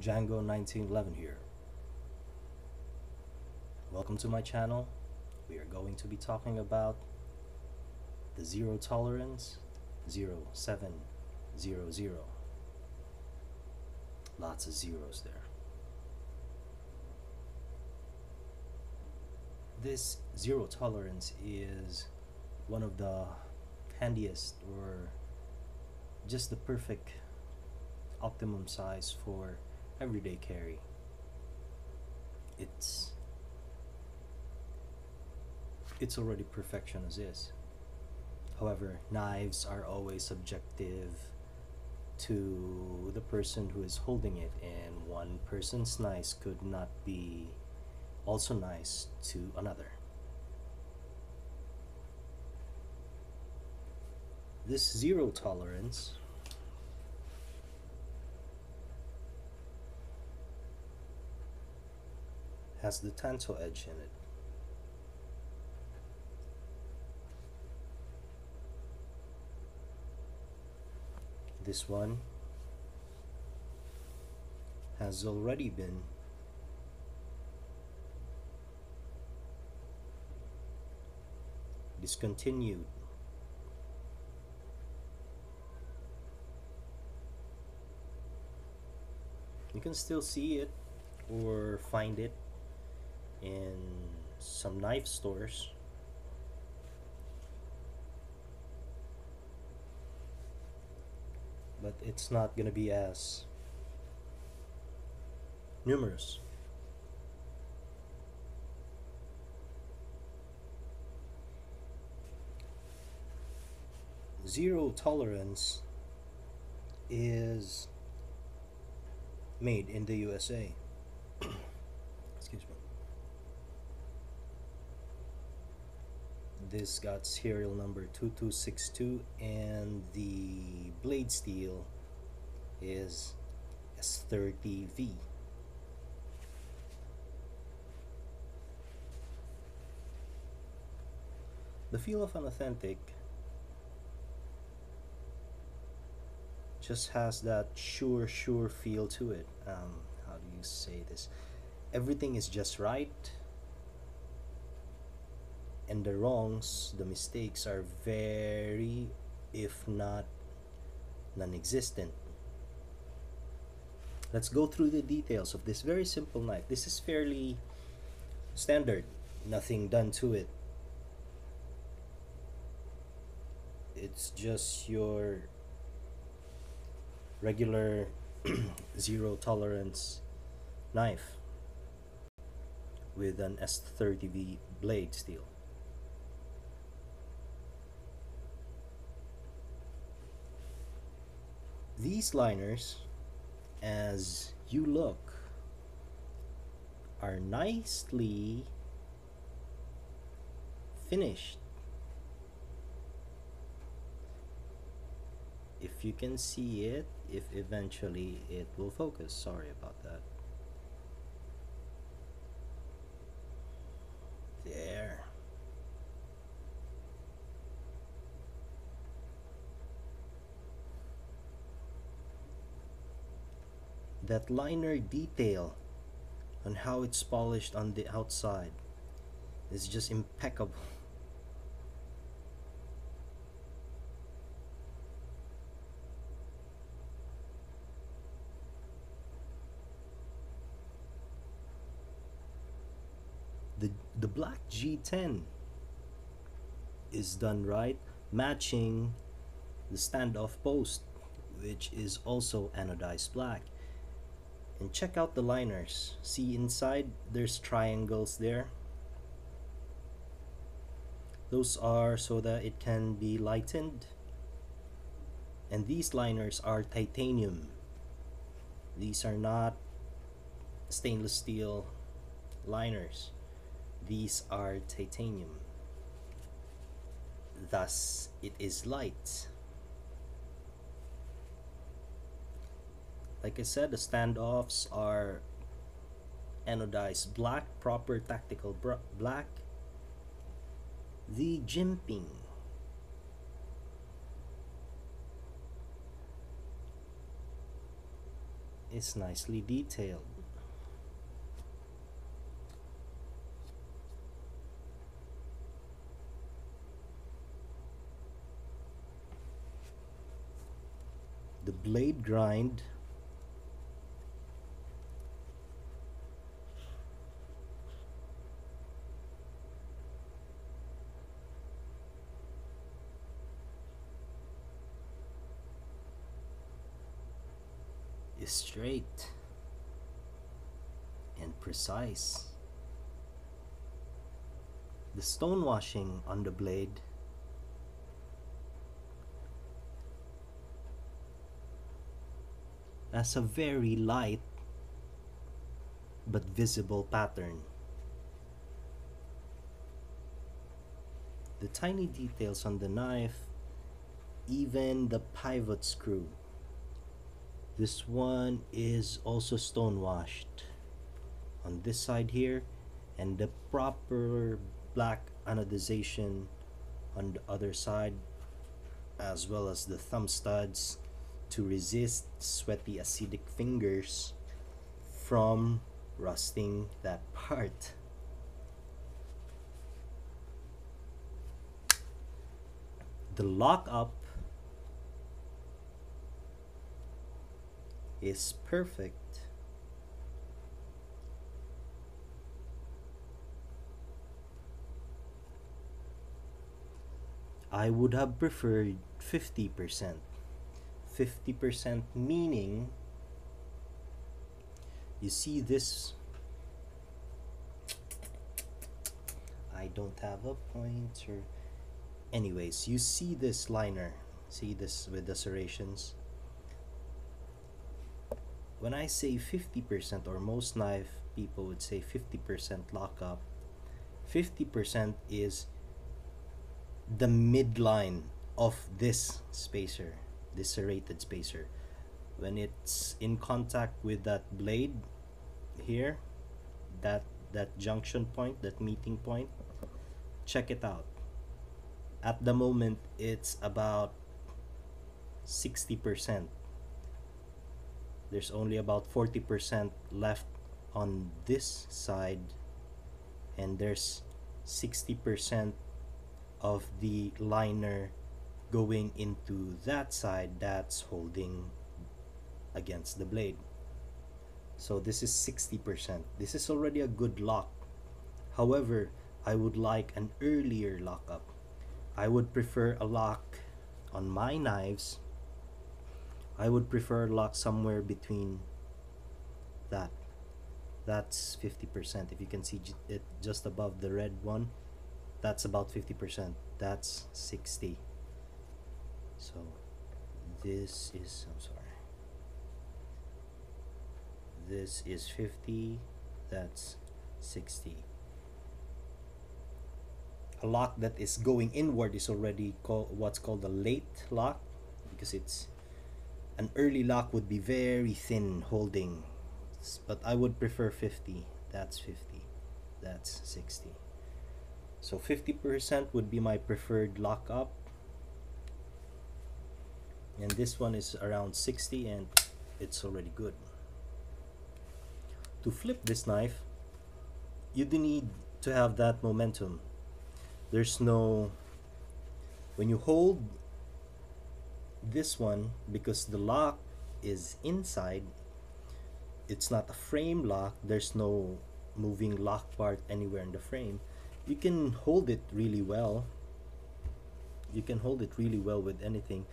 Django 1911 here. Welcome to my channel. We are going to be talking about the zero tolerance 0700. Lots of zeros there. This zero tolerance is one of the handiest or just the perfect optimum size for everyday carry. It's it's already perfection as is. However, knives are always subjective to the person who is holding it, and one person's knife could not be also nice to another. This zero tolerance has the Tanto edge in it. This one has already been discontinued. You can still see it or find it in some knife stores, but it's not gonna be as numerous. Zero tolerance is made in the USA. Excuse me. This got serial number 2262 and the blade steel is S30V. The feel of an authentic just has that sure feel to it. How do you say this? Everything is just right, and the wrongs, the mistakes are very, if not non-existent. Let's go through the details of this very simple knife. This is fairly standard, nothing done to it. It's just your regular zero tolerance knife with an S30V blade steel. These liners, as you look, are nicely finished. If you can see it, if eventually it will focus, sorry about that. There. That liner detail on how it's polished on the outside is just impeccable. The black G-10 is done right, matching the standoff post, which is also anodized black. And check out the liners. See inside, there's triangles there. Those are so that it can be lightened. And these liners are titanium. These are not stainless steel liners. These are titanium. Thus, it is light. Like I said, the standoffs are anodized black, proper tactical black. The jimping is nicely detailed. The blade grind is straight and precise. The stone washing on the blade has a very light but visible pattern. The tiny details on the knife, even the pivot screw. This one is also stone washed on this side here, and the proper black anodization on the other side, as well as the thumb studs to resist sweaty acidic fingers from rusting that part. The lockup is perfect. I would have preferred 50%. 50% meaning, you see this, I don't have a pointer. Anyways, you see this liner, see this with the serrations. When I say 50%, or most knife people would say 50% lockup, 50% is the midline of this spacer, this serrated spacer. When it's in contact with that blade here, that junction point, that meeting point, check it out. At the moment, it's about 60%. There's only about 40% left on this side, and there's 60% of the liner going into that side that's holding against the blade. So this is 60%. This is already a good lock. However, I would like an earlier lockup. I would prefer a lock on my knives. I would prefer a lock somewhere between that. That's 50%. If you can see it just above the red one, that's about 50%. That's 60. So this is, I'm sorry, this is 50, that's 60. A lock that is going inward is already what's called a late lock, because it's an early lock would be very thin holding, but I would prefer 50. That's 50, that's 60. So 50% would be my preferred lockup, and this one is around 60, and it's already good. To flip this knife, you do need to have that momentum. There's no, when you hold this one, because the lock is inside, it's not a frame lock, there's no moving lock part anywhere in the frame. You can hold it really well. You can hold it really well with anything,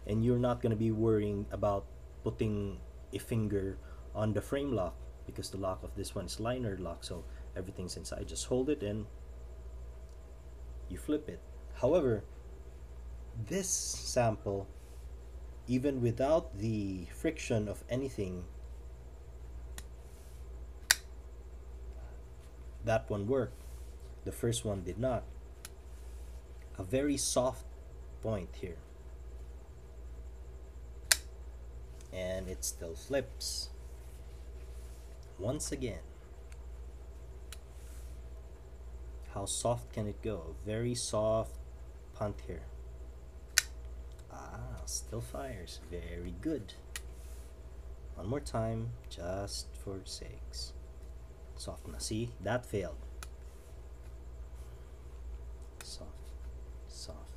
and you're not going to be worrying about putting a finger on the frame lock, because the lock of this one is liner lock, so everything's inside. Just hold it and you flip it. However, this sample, even without the friction of anything, that one worked. The first one did not. A very soft point here, and it still flips. Once again, how soft can it go? Very soft punt here. Still fires. Very good. One more time, just for sakes. Soft na. See, that failed. Soft, soft.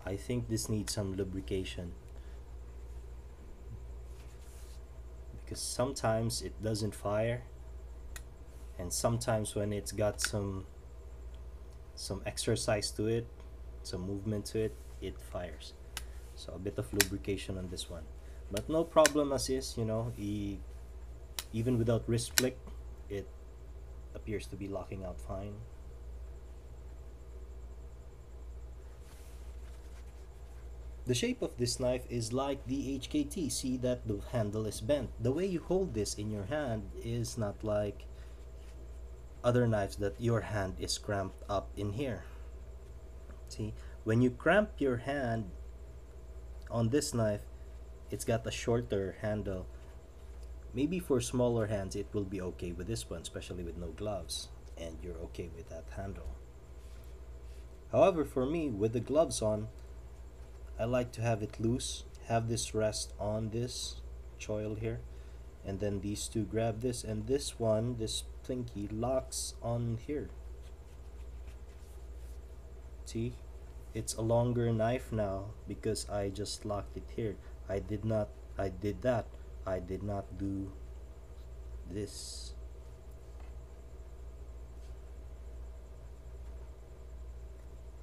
I think this needs some lubrication, because sometimes it doesn't fire, and sometimes when it's got some exercise to it, some movement to it, it fires. So a bit of lubrication on this one, but no problem as is, you know, even without wrist flick, it appears to be locking out fine. The shape of this knife is like the HKT. See that the handle is bent. The way you hold this in your hand is not like other knives that your hand is cramped up in here. See, when you cramp your hand on this knife, it's got a shorter handle. Maybe for smaller hands it will be okay with this one, especially with no gloves, and you're okay with that handle. However, for me, with the gloves on, I like to have it loose, have this rest on this choil here, and then these two grab this, and this one, this plinky, locks on here. See, it's a longer knife now because I just locked it here. I did not do this.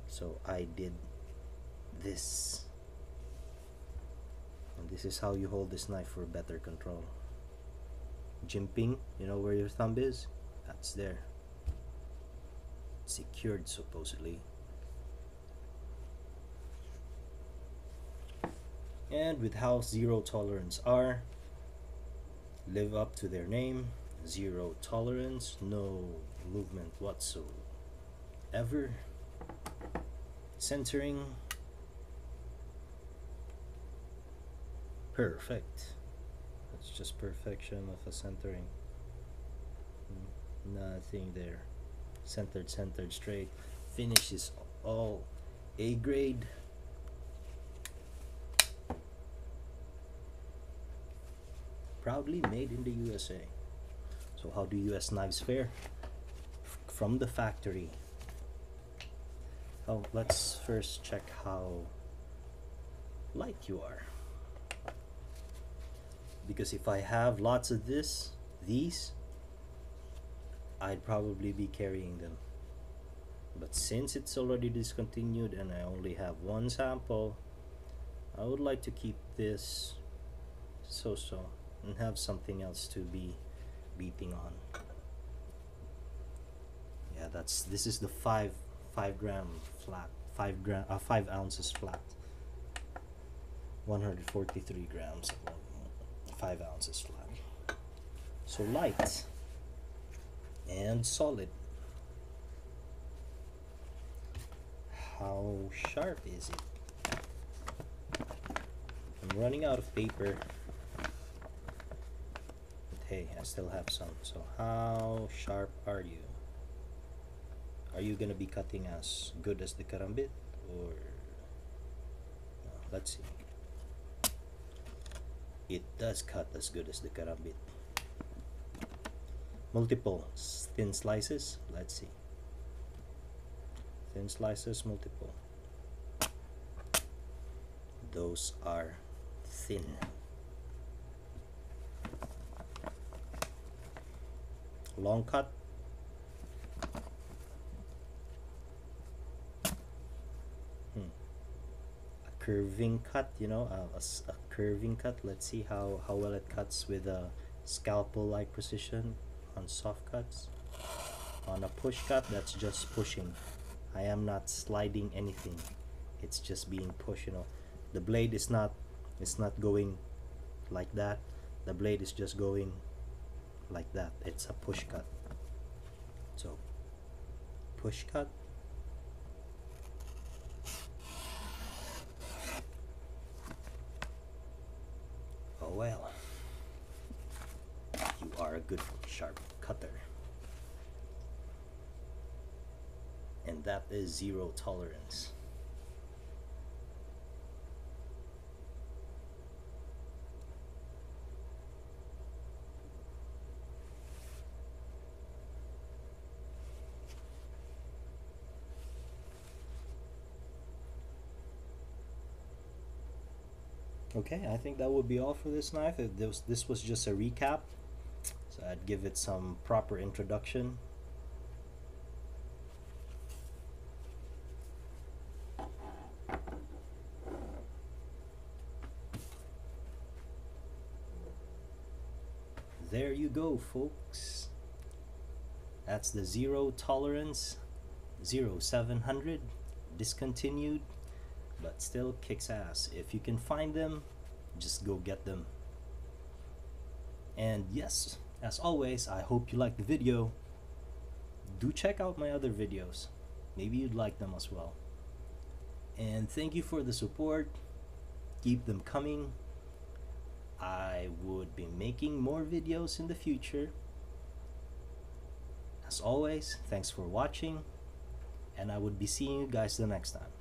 So I did this. And this is how you hold this knife for better control. Jimping, you know where your thumb is? That's there. Secured, supposedly. And with how zero tolerance are, live up to their name. Zero tolerance, no movement whatsoever. Centering, perfect. That's just perfection of a centering. Nothing there. Centered, straight. Finish is all A grade. Proudly made in the USA. So how do US knives fare? From the factory. Oh, let's first check how light you are. Because if I have lots of these, I'd probably be carrying them. But since it's already discontinued and I only have one sample, I would like to keep this so-so and have something else to be beating on. Yeah, this is the 5 gram flat, 5 ounces flat, 143 grams, 5 ounces flat. So light and solid. How sharp is it? I'm running out of paper, but hey, I still have some. So how sharp are you? Are you gonna be cutting as good as the karambit, or no, let's see. It does cut as good as the karambit. Multiple thin slices. Let's see. Thin slices, multiple. Those are thin. Long cut. A curving cut, you know, a curving cut. Let's see how well it cuts with a scalpel-like precision on soft cuts. On a push cut, that's just pushing. I am not sliding anything. It's just being pushed, you know. The blade is not going like that. The blade is just going like that. It's a push cut. So push cut. Oh well, you are a good sharp cutter, and that is zero tolerance. Okay, I think that would be all for this knife. If this was just a recap, so I'd give it some proper introduction. There you go, folks. That's the Zero Tolerance 0700, discontinued, but still kicks ass. If you can find them, just go get them. And yes, as always, I hope you liked the video. Do check out my other videos. Maybe you'd like them as well. And thank you for the support. Keep them coming. I would be making more videos in the future. As always, thanks for watching, and I would be seeing you guys the next time.